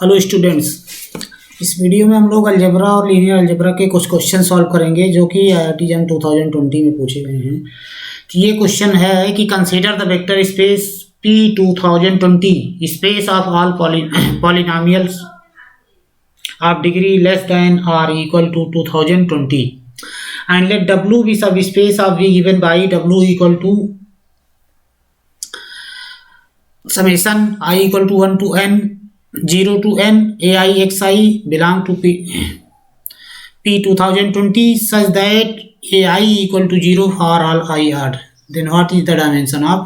Hello students, इस video में हम लोग अलजेब्रा और लीनियर अलजेब्रा के कुछ क्वेश्चन सॉल्व करेंगे जो कि IIT JAM 2020 में पूछे गए हैं। तो ये क्वेश्चन है कि consider the vector space P 2020 space of all polynomials of degree less than or equal to 2020 and let W be subspace of V given by W equal to summation I equal to 1 to n 0 to n AIXI belong to P 2020 such that AI equal to 0 for all I odd. Then what is the dimension of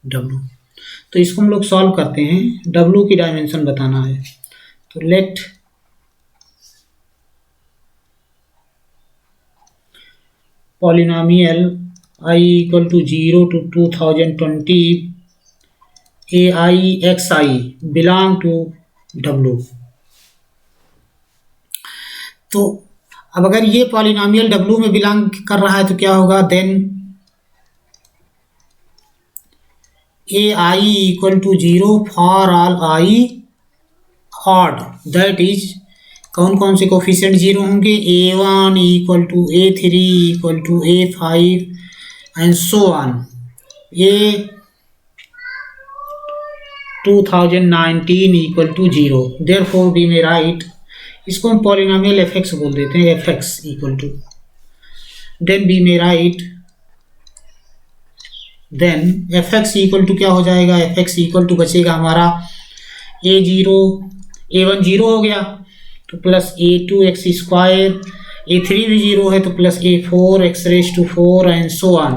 W? तो इसको हम लोग solve करते हैं। W की dimension बताना है, तो let polynomial I equal to 0 to 2020 AIXI belong to W। तो अब अगर ये पॉलिनोमियल W में बिलोंग कर रहा है तो क्या होगा, then AI equal to 0 for all I odd. That is कौन कौन से कोफिशिएंट 0 होंगे, A1 equal to A3 equal to A5 and so on. A 2019 equal to 0। Therefore we may write, इसको हम पॉलिनोमियल fx बोल देते हैं, fx equal to, then we may write, then fx equal to क्या हो जाएगा, fx equal to बचेगा हमारा A1 0 हो गया तो plus A2 x square, A3 भी 0 है तो plus A4 x raise to 4 and so on,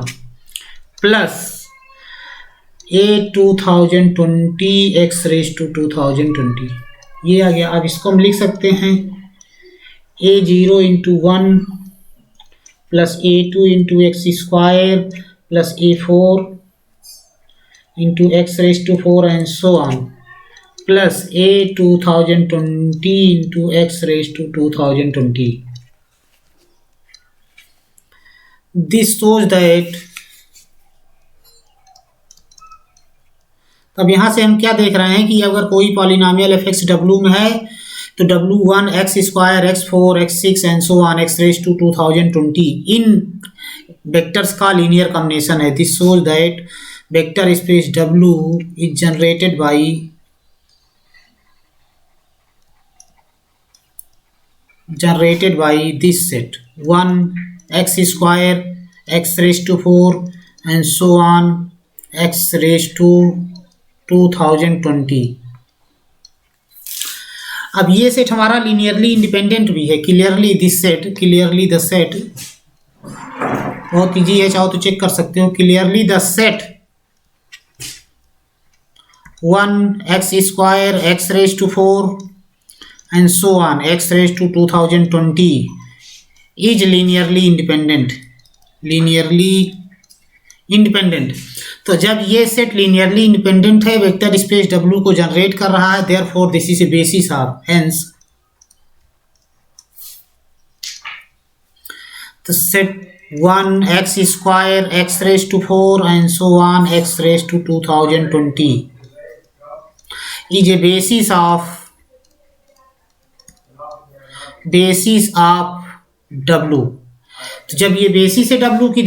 plus A 2020 x raise to 2020 ये आ गया। अब इसको हम लिख सकते हैं A0 into 1 plus A2 into x square plus A4 into x raise to 4 and so on, plus A 2020 into x raise to 2020। This shows that, अब यहाँ से हम क्या देख रहे हैं कि अगर कोई पॉलिनोमियल fx W में है तो W1 x square x4 x6 and so on x raise to 2020 इन वेक्टर्स का लीनियर कॉम्बिनेशन है। This shows that vector space W is generated by this set 1 x square x raise to 4 and so on x raise to 2020। अब ये set हमारा linearly independent भी है। Clearly this set, clearly the set, बहुत easy है, चाहो तो check कर सकते हो। Clearly the set 1 x square x raise to 4 and so on x raise to 2020 is linearly independent. Linearly independent, तो जब ये सेट लीनियरली इंडिपेंडेंट है, वेक्टर स्पेस W को जनरेट कर रहा है, therefore this is a basis of, hence तो set 1 x square x raise to 4 and so on x raise to 2020 is a basis of W। तो जब ये basis है W की,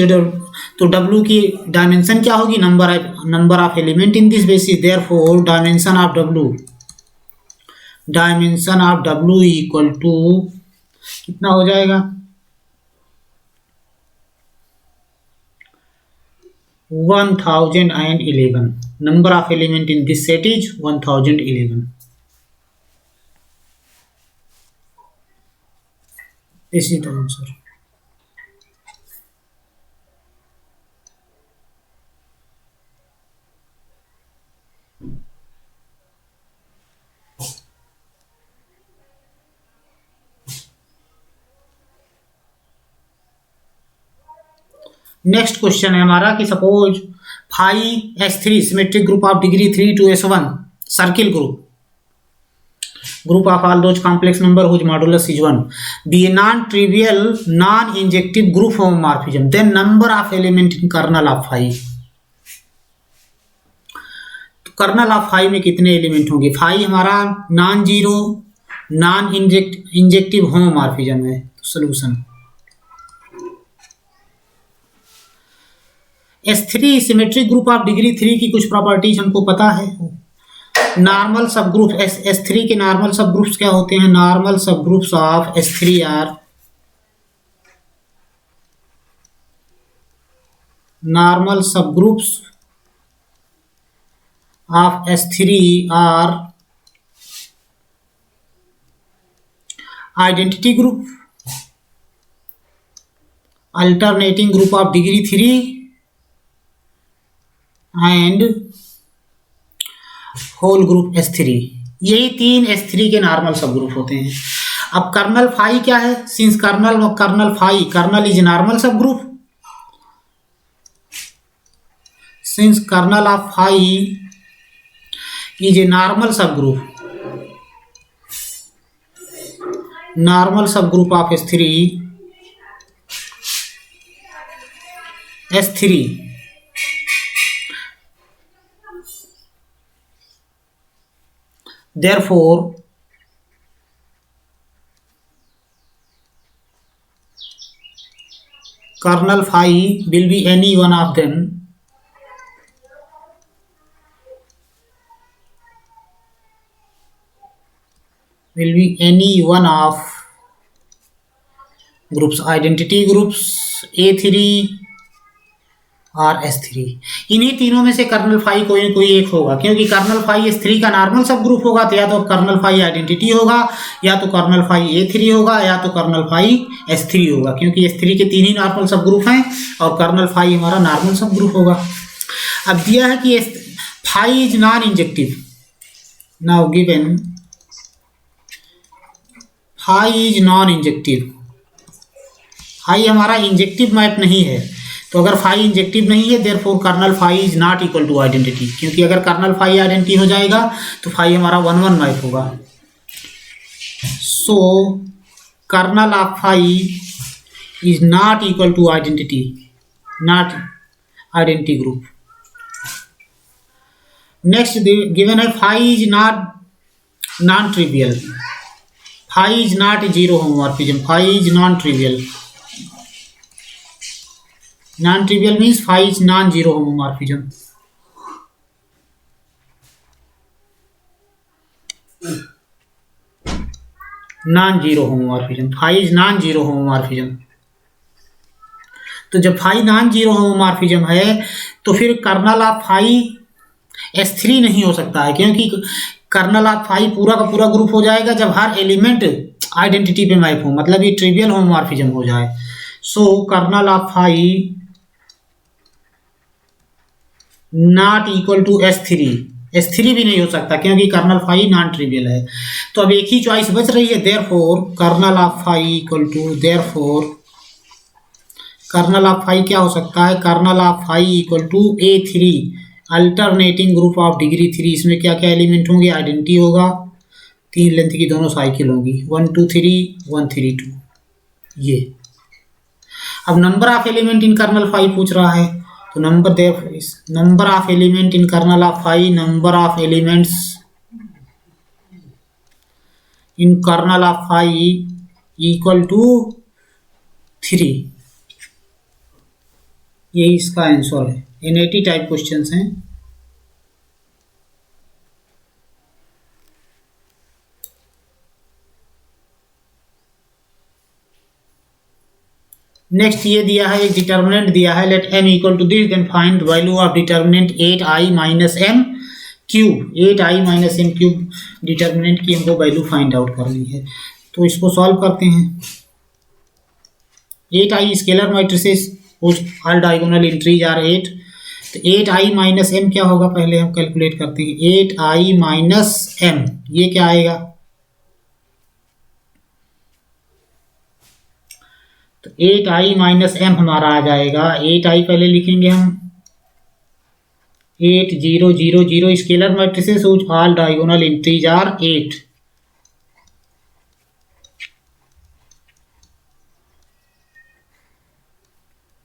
तो W की डायमेंशन क्या होगी, number of element in this basis. Therefore dimension of W equal to कितना हो जाएगा, 1011। Number of element in this set is 1011। This is the answer. Next question है हमारा कि suppose phi S3 symmetric group of degree 3 to S1 circle group of all those complex number whose modulus is 1 be a non trivial non injective group homomorphism, then number of element in kernel of phi. Kernel of phi में कितने element होंगे? Phi हमारा non zero non injective homomorphism है। तो solution S3 symmetric group of degree 3 की कुछ properties हमको पता है। नॉर्मल सब ग्रुप S3 के नॉर्मल सब ग्रुप्स क्या होते हैं? Normal sub groups of S3 are normal subgroups of S3 are identity group, alternating group of degree 3 and whole group S3। यही तीन S3 के नॉर्मल सब ग्रुप होते हैं। अब कर्नल फाई क्या है? Since kernel phi kernel is normal sub group, since kernel of phi is a normal subgroup of S3 therefore kernel phi will be any one of them will be any one of groups, identity groups A3 और S3। इन्हीं तीनों में से kernel phi कोई न कोई एक होगा, क्योंकि कर्नल फाई S3 का नॉर्मल सब ग्रुप होगा, तो या तो कर्नल फाई आइडेंटिटी होगा, या तो कर्नल फाई A3 होगा, या तो कर्नल फाई S3 होगा, क्योंकि S3 के तीन ही नॉर्मल सब ग्रुप हैं और कर्नल फाई हमारा नॉर्मल सब ग्रुप होगा। अब दिया है कि phi is non injective. Now given phi is non injective. Phi हमारा इंजेक्टिव मैप नहीं है, तो अगर फाई इंजेक्टिव नहीं है therefore kernel phi is not equal to identity, क्योंकि अगर कर्नल फाई आइडेंटिटी हो जाएगा तो फाई हमारा 1-1 मैप होगा। So kernel of phi is not equal to identity, not identity group. Next given है phi is not non trivial. Phi is not zero homomorphism, phi is non trivial. Non trivial means phi is non zero homomorphism. Non zero homomorphism, phi is non zero homomorphism. तो जब fi non zero homomorphism है तो फिर colonel of phi S3 नहीं हो सकता है, क्योंकि कर्नल ऑफ फाई पूरा का पूरा ग्रुप हो जाएगा जब हर एलिमेंट आइडेंटिटी पे मैप हो, मतलब ये ट्रिवियल होमोमॉर्फिज्म हो जाए। So kernel of phi not equal to S3 भी नहीं हो सकता, क्योंकि कर्नल फाई नॉन ट्रिवियल है। तो अब एक ही चॉइस बच रही है, therefore kernel of phi equal to, therefore kernel of phi क्या हो सकता है? Kernel of phi equal to A3 alternating group of degree 3। इसमें क्या क्या एलिमेंट होंगे? आइडेंटिटी होगा, तीन लेंथ की दोनों साइकिल होंगी, 1 2 3 1 3 2। ये अब number of element in kernel phi पूछ रहा है, तो number of element in kernel of phi, number of elements in kernel of phi equal to 3। यही इसका आंसर है। NAT टाइप क्वेश्चंस हैं। नेक्स्ट ये दिया है, एक डिटर्मिनेंट दिया है, let m equal to this, then find value of determinant 8i minus m cube. 8i minus m cube determinant की हमको वैल्यू फाइंड आउट करनी है, तो इसको सॉल्व करते हैं। 8i scalar matrices all diagonal entries are 8, तो 8i माइनस m क्या होगा? पहले हम कैलकुलेट करते हैं। 8i माइनस m ये क्या आएगा? तो 8i माइनस m हमारा आ जाएगा, 8i पहले लिखेंगे हम, 8 0 0 0 scalar matrices all diagonal entries are 8,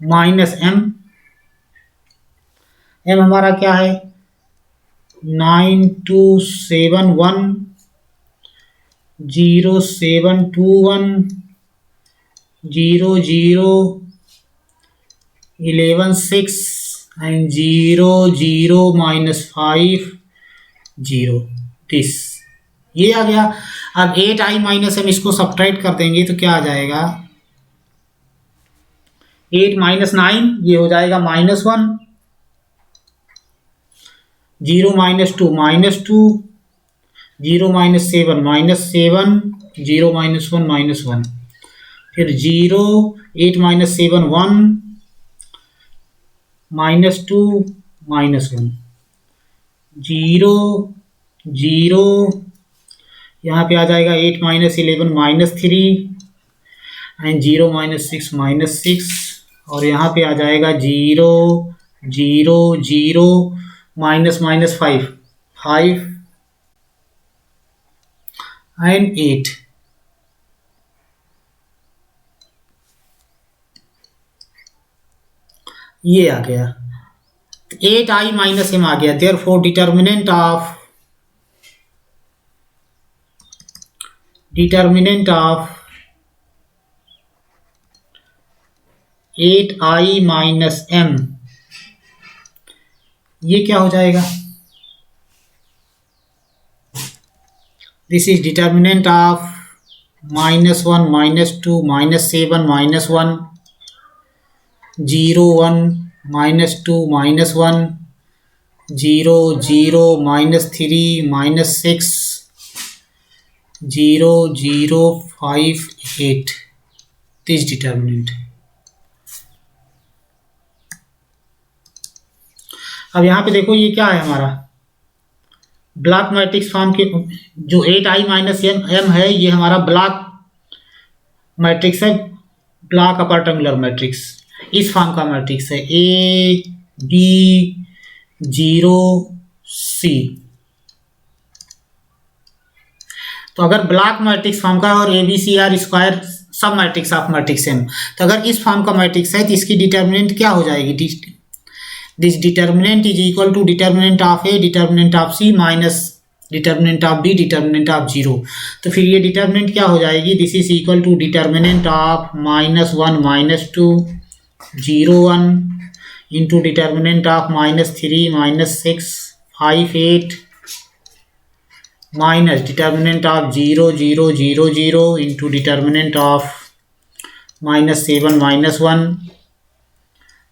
minus m हमारा क्या है? 9271 0721 00 11 6 and 00 -5 0 दिस ये आ गया। अब 8i माइनस हम इसको सब्ट्रैक्ट कर देंगे तो क्या आ जाएगा 8 - 9 ये हो जाएगा -1 0 - 2 -2 0 - 7 -7 0 - 1 -1 फिर 0 8 - 7 1 -2 -1 0 0 यहाँ पे आ जाएगा 8 - 11 -3 एंड 0 - 6 -6 और यहाँ पे आ जाएगा 0 0 0 -5 5 एंड 8 ये आ गया 8i माइनस m आ गया। Therefore determinant of 8i minus m ये क्या हो जाएगा this is determinant of -1 -2 -7 -1 0 1 -2 -1 0 0 -3 -6 0 0 5 8 this determinant। अब यहाँ पे देखो ये क्या है हमारा ब्लॉक मैट्रिक्स फॉर्म के जो 8i माइनस m है ये हमारा ब्लॉक मैट्रिक्स है ब्लॉक अपर ट्रायंगुलर मैट्रिक्स इस फॉर्म का मैट्रिक्स है A B 0 C। तो अगर ब्लॉक मैट्रिक्स फॉर्म का और ABCR स्क्वायर सब मैट्रिक्स ऑफ मैट्रिक्स M तो अगर इस फॉर्म का मैट्रिक्स है तो इसकी डिटर्मिनेंट क्या हो जाएगी this determinant is equal to determinant of A determinant of C minus determinant of B determinant of 0। तो फिर ये डिटर्मिनेंट क्या हो जाएगी this is equal to determinant of -1 -2 0 1 into determinant of -3 -6 5 8 minus determinant of 0 0 0 0 into determinant of -7 -1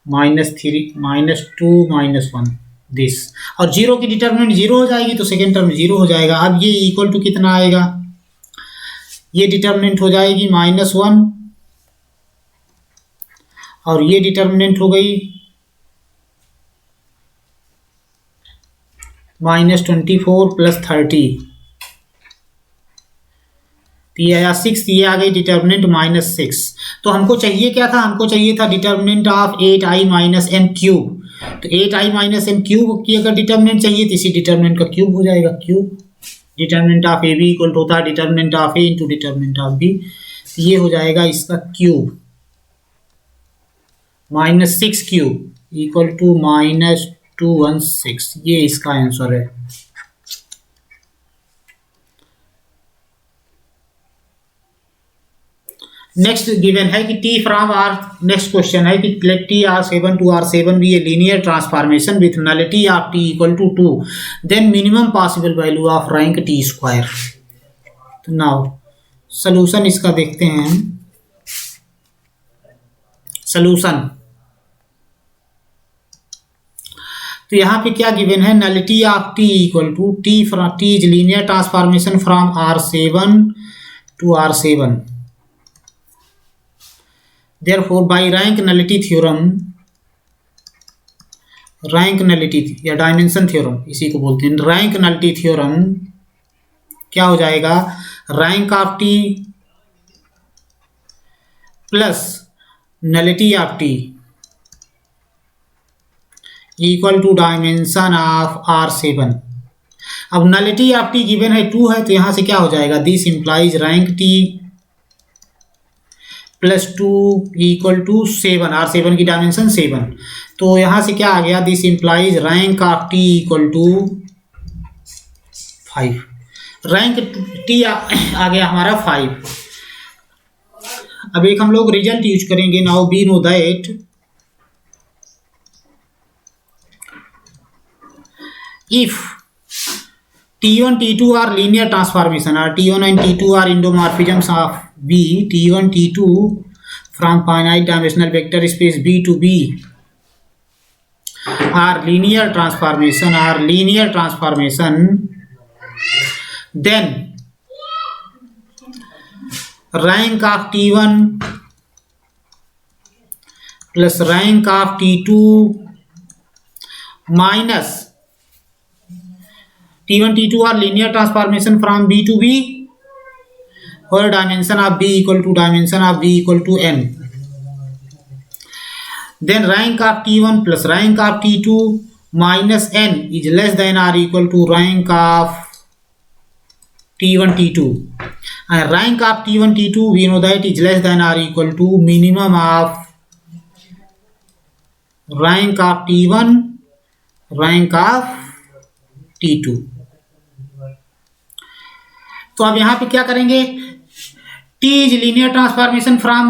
-3 -2 -1 this और 0 की determinant 0 हो जाएगी तो सेकेंड टर्म 0 हो जाएगा। अब ये इक्वल टू कितना आएगा ये डिटर्मिनेंट हो जाएगी -1 और ये डिटर्मिनेंट हो गई -24 + 30 तो ये आया 6 ये आ गई डिटर्मिनेंट -6। तो हमको चाहिए क्या था हमको चाहिए था determinant of 8i minus m cube. तो 8i माइनस m क्यूब की अगर डिटर्मिनेंट चाहिए तो इसी डिटर्मिनेंट का क्यूब हो जाएगा cube determinant of A B equal होता है determinant of A into determinant of B ये हो जाएगा इसका क्यूब -6 क्यूब इक्वल टू -216 ये इसका आंसर है। नेक्स्ट गिवन है कि T from R next question है कि let T R7 to R7 be a linear transformation with nullity of T equal to 2 then minimum possible value of rank T square. तो now solution इसका देखते हैं solution. तो यहाँ पे क्या गिवन है nullity of T equal to T is linear transformation from R7 to R7 therefore by rank nullity theorem rank nullity या डायमेंशन थ्योरम इसी को बोलते हैं रैंक नलिटी थ्योरम क्या हो जाएगा rank of T plus nullity of T equal to dimension of R7। अब nullity of T given है 2 है तो यहाँ से क्या हो जाएगा this implies rank T +2 equal to 7 R7 की डायमेंशन 7। तो यहाँ से क्या आ गया this implies rank of T equal to 5, rank T आ गया हमारा 5। अब एक हम लोग रिजल्ट यूज करेंगे। Now we know that if T1 T2 are linear transformation, or T1 and T2 are endomorphisms of B, T1 T2 from finite dimensional vector space B to B are linear transformation, then rank of T1 plus rank of T2 minus T1 T2 are linear transformation from B to B where dimension of B equal to dimension of B equal to n. Then rank of T1 plus rank of T2 minus n is less than or equal to rank of T1 T2, and rank of T1 T2 we know that is less than or equal to minimum of rank of T1 rank of T2। तो अब यहाँ पे क्या करेंगे, T is linear transformation from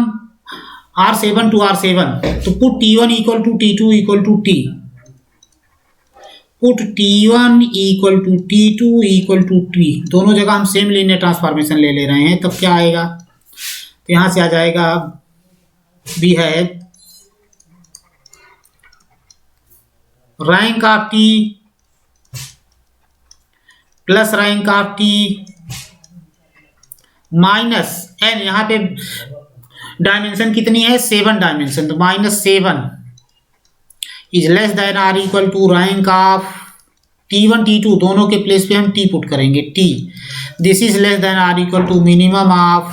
R7 to R7, तो put T1 equal to T2 equal to T, put T1 equal to T2 equal to T, दोनों जगह हम सेम लीनियर ट्रांसफॉर्मेशन ले रहे हैं, तब क्या आएगा, तो यहाँ से आ जाएगा we have rank of T plus rank of T minus n, यहाँ पे डायमेंशन कितनी है 7 डायमेंशन, तो -7 is less than or equal to rank of T1 T2, दोनों के प्लेस पे हम T पुट करेंगे T, this is less than or equal to minimum of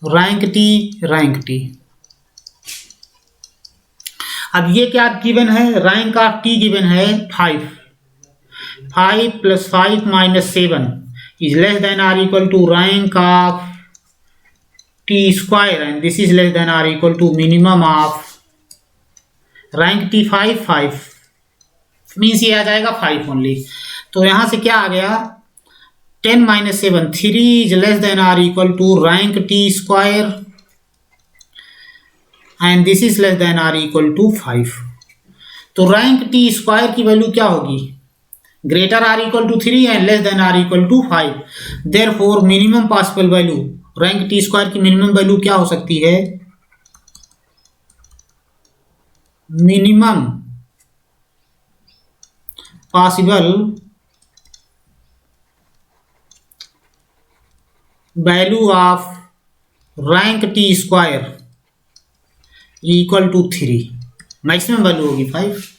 rank T। अब ये क्या गिवन है, रैंक ऑफ T गिवन है 5 plus 5 minus 7 is less than or equal to rank of T square, and this is less than or equal to minimum of rank T 5 means ये आ जाएगा 5 only. तो यहाँ से क्या आ गया 10 minus 7 3 is less than or equal to rank T square, and this is less than or equal to 5। तो rank T square की वैल्यू क्या होगी, greater or equal to 3 and less than or equal to 5, therefore minimum possible value rank T square की minimum value क्या हो सकती है, minimum possible value of rank T square equal to 3, maximum value होगी 5।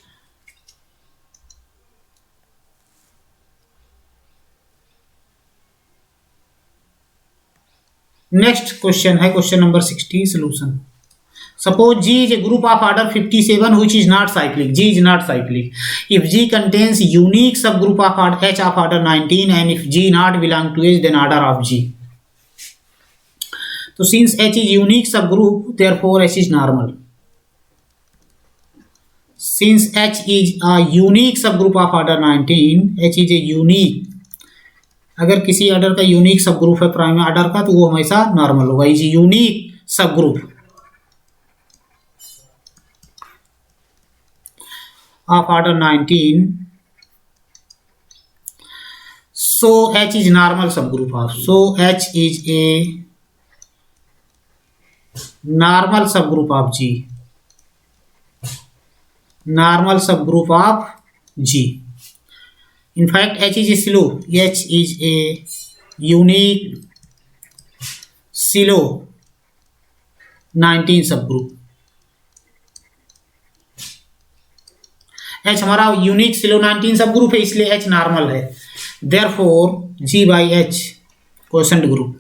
Next question है question number 60, solution. Suppose G is a group of order 57 which is not cyclic. G is not cyclic. If G contains unique subgroup of order H of order 19 and if G not belong to H, then order of G. So since H is unique subgroup, therefore H is normal. Since H is a unique subgroup of order 19, H is a unique, अगर किसी order का unique sub group है prime order का, तो वो हमेशा normal होगा, is unique sub group of order 19, so H is normal sub group of, so H is a normal sub group of G, normal sub group of G। In fact, H is a silo. H is a unique silo 19 subgroup. H हमारा unique सिलो 19 subgroup है, इसलिए H normal है। Therefore G by H quotient group,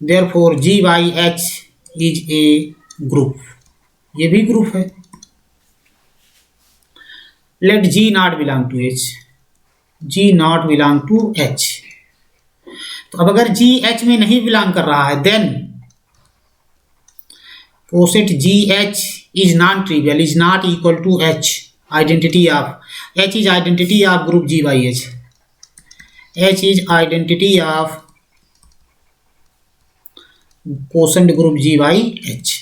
therefore G by H is a group, ये भी group है। Let G not belong to H, G not belong to H। तो अब अगर G H में नहीं बिलोंग कर रहा है, then पोसेट G H is non trivial, is not equal to H, identity of H is identity of group G by H. H is identity of quotient group G by H.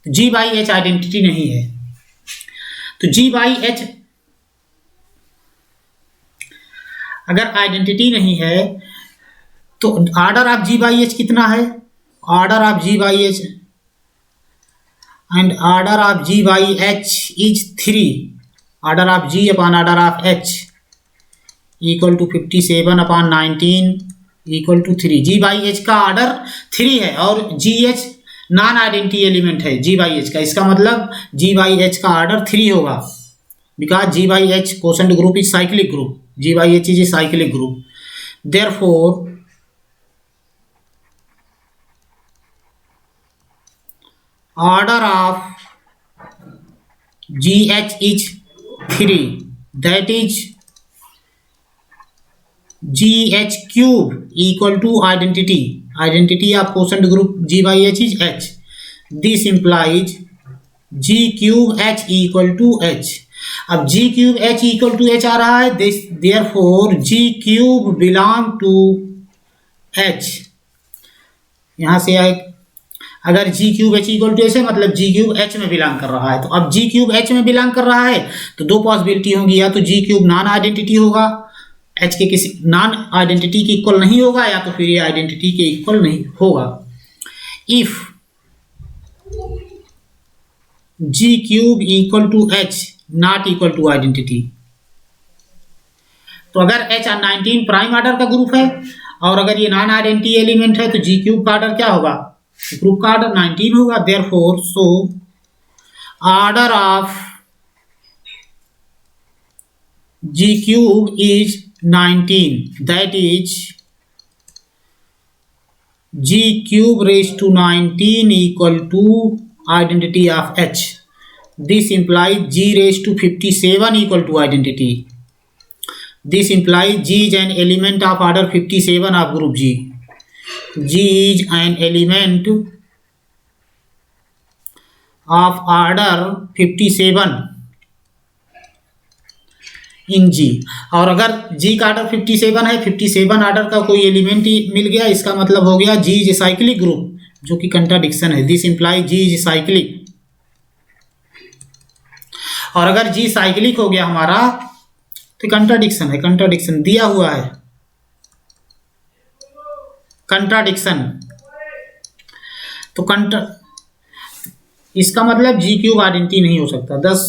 G by H identity नहीं है, तो G by H अगर identity नहीं है तो order of G by H कितना है? Order of G by H and order of G by H is 3. Order of G upon order of H equal to 57 upon 19 equal to 3. G by H का order 3 है और GH non identity element है G by H का, इसका मतलब G by H का order 3 होगा, because G by H quotient group is cyclic group. G by H is a cyclic group. Therefore, order of GH is 3. That is GH cube equal to identity. Identity of quotient group G by H is H. This implies G cube H equal to H. अब G cube H equal to H आ रहा है, therefore G cube belong to H. यहां से आए, अगर G cube H equal to H है मतलब G क्यूब H में बिलोंग कर रहा है. तो अब G क्यूब H में बिलोंग कर रहा है तो दो पॉसिबिलिटी होंगी, या तो G क्यूब नॉन आइडेंटिटी होगा, H के किसी नॉन आइडेंटिटी के इक्वल नहीं होगा, या तो फिर ये आइडेंटिटी के इक्वल नहीं होगा. If G cube equal to H not equal to identity, तो अगर H 19 प्राइम ऑर्डर का ग्रुप है और अगर ये नॉन आइडेंटिटी एलिमेंट है तो G क्यूब का ऑर्डर क्या होगा? ग्रुप का ऑर्डर 19 होगा. Therefore so order of G cube is 19, that is G cube raise to 19 equal to identity of H. This implies G raised to 57 equal to identity. This implies G is an element of order 57 of group G. G is an element of order 57 in G. और अगर G का order 57 है, 57 order का कोई element मिल गया, इसका मतलब हो गया G is a cyclic group, जो कि कंट्राडिक्शन है. This implies G is cyclic. और अगर G साइक्लिक हो गया हमारा तो कंट्राडिक्शन है, कंट्राडिक्शन दिया हुआ है, कंट्राडिक्शन. तो इसका मतलब G क्यूब आइडेंटिटी नहीं हो सकता. Thus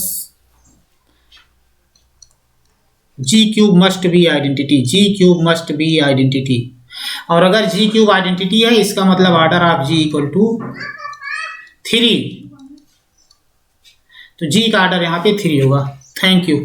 G cube must be identity, G cube must be identity. और अगर G क्यूब आइडेंटिटी है इसका मतलब order of G equal to 3, तो G का ऑर्डर यहाँ पे 3 होगा. Thank you.